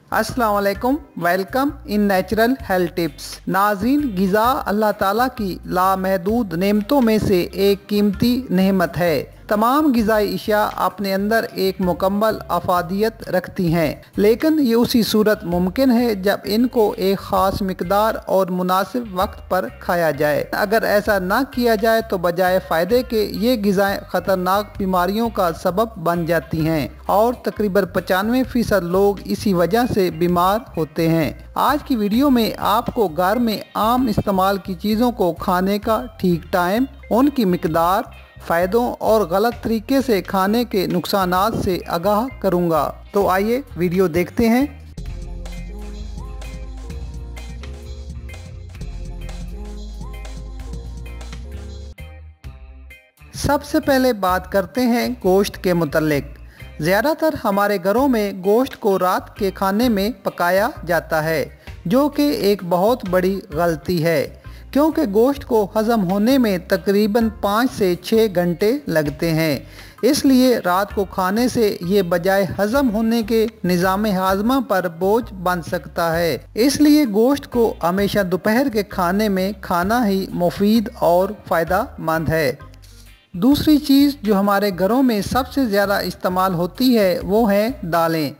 अस्सलाम वालेकुम, welcome in natural health tips. नाज़रीन, ग़िज़ा अल्लाह ताला की लामहदूद नेमतों में से एक कीमती नेमत है। तमाम ग़िज़ाई अशिया अपने अंदर एक मुकम्मल अफादियत रखती हैं, लेकिन ये उसी सूरत मुमकिन है जब इनको एक ख़ास मिकदार और मुनासिब वक्त पर खाया जाए। अगर ऐसा ना किया जाए तो बजाय फ़ायदे के ये ग़िज़ाएँ ख़तरनाक बीमारियों का सबब बन जाती हैं और तकरीबन 95% लोग इसी वजह से बीमार होते हैं। आज की वीडियो में आपको घर में आम इस्तेमाल की चीज़ों को खाने का ठीक टाइम, उनकी मिकदार, फ़ायदों और गलत तरीके से खाने के नुकसानात से आगाह करूँगा। तो आइए वीडियो देखते हैं। सबसे पहले बात करते हैं गोश्त के मुतल्लिक। ज़्यादातर हमारे घरों में गोश्त को रात के खाने में पकाया जाता है, जो कि एक बहुत बड़ी गलती है, क्योंकि गोश्त को हज़म होने में तकरीबन 5 से 6 घंटे लगते हैं। इसलिए रात को खाने से ये बजाय हज़म होने के निज़ाम हाज़मा पर बोझ बन सकता है। इसलिए गोश्त को हमेशा दोपहर के खाने में खाना ही मुफीद और फ़ायदा मंद है। दूसरी चीज़ जो हमारे घरों में सबसे ज़्यादा इस्तेमाल होती है वो है दालें।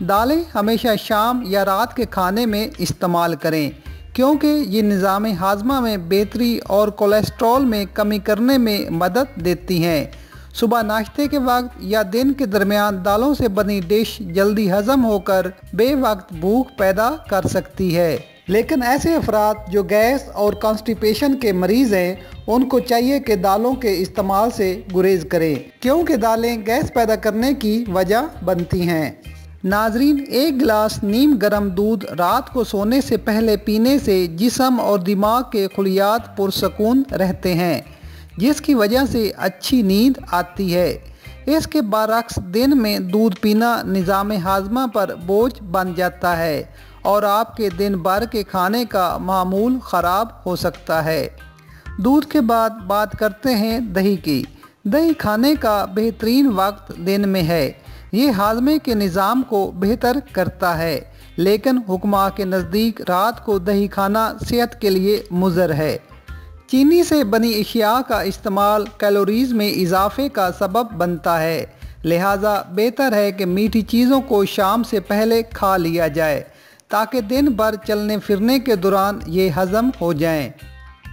दालें हमेशा शाम या रात के खाने में इस्तेमाल करें, क्योंकि ये निज़ाम हाज़मा में बेहतरी और कोलेस्ट्रॉल में कमी करने में मदद देती हैं। सुबह नाश्ते के वक्त या दिन के दरमियान दालों से बनी डिश जल्दी हज़म होकर बेवक्त भूख पैदा कर सकती है। लेकिन ऐसे अफराद जो गैस और कॉन्स्टिपेशन के मरीज़ हैं, उनको चाहिए कि दालों के इस्तेमाल से गुरेज करें, क्योंकि दालें गैस पैदा करने की वजह बनती हैं। नाजरीन, एक गिलास नीम गर्म दूध रात को सोने से पहले पीने से जिस्म और दिमाग के खुलियात पुरसकून रहते हैं, जिसकी वजह से अच्छी नींद आती है। इसके बरअक्स दिन में दूध पीना निज़ाम हाज़मा पर बोझ बन जाता है और आपके दिन भर के खाने का मामूल ख़राब हो सकता है। दूध के बाद बात करते हैं दही की। दही खाने का बेहतरीन वक्त दिन में है। ये हाज़मे के निज़ाम को बेहतर करता है, लेकिन हुक्मा के नज़दीक रात को दही खाना सेहत के लिए मुज़र है। चीनी से बनी अशिया का इस्तेमाल कैलोरीज़ में इजाफे का सबब बनता है, लिहाजा बेहतर है कि मीठी चीज़ों को शाम से पहले खा लिया जाए, ताकि दिन भर चलने फिरने के दौरान ये हज़म हो जाएं।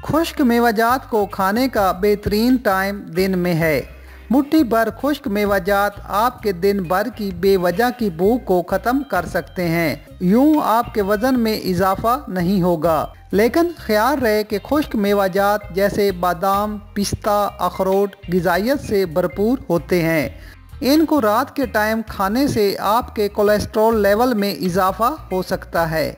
खुश्क मेवाजात को खाने का बेहतरीन टाइम दिन में है। मुट्ठी भर खुश्क मेवाजात आपके दिन भर की बेवजह की भूख को ख़त्म कर सकते हैं। यूं आपके वज़न में इजाफा नहीं होगा, लेकिन ख्याल रहे कि खुश्क मेवाजात जैसे बादाम, पिस्ता, अखरोट ग़िज़ाइयत से भरपूर होते हैं। इनको रात के टाइम खाने से आपके कोलेस्ट्रॉल लेवल में इजाफा हो सकता है।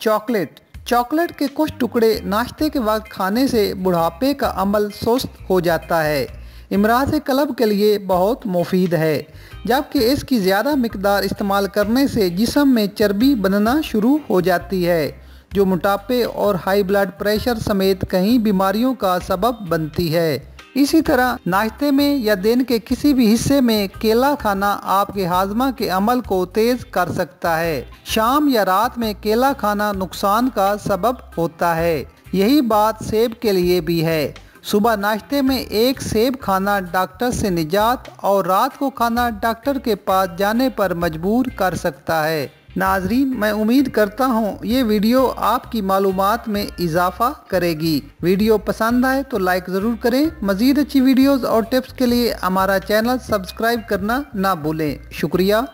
चॉकलेट के कुछ टुकड़े नाश्ते के वक्त खाने से बुढ़ापे का अमल सुस्त हो जाता है। इमराज़ क़ल्ब के लिए बहुत मुफीद है, जबकि इसकी ज़्यादा मिकदार इस्तेमाल करने से जिस्म में चर्बी बनना शुरू हो जाती है, जो मोटापे और हाई ब्लड प्रेशर समेत कई बीमारियों का सबब बनती है। इसी तरह नाश्ते में या दिन के किसी भी हिस्से में केला खाना आपके हाज़मा के अमल को तेज़ कर सकता है। शाम या रात में केला खाना नुकसान का सबब होता है। यही बात सेब के लिए भी है। सुबह नाश्ते में एक सेब खाना डॉक्टर से निजात और रात को खाना डॉक्टर के पास जाने पर मजबूर कर सकता है। नाजरीन, मैं उम्मीद करता हूँ ये वीडियो आपकी मालूमात में इजाफा करेगी। वीडियो पसंद आए तो लाइक ज़रूर करें। मज़ीद अच्छी वीडियोज़ और टिप्स के लिए हमारा चैनल सब्सक्राइब करना ना भूलें। शुक्रिया।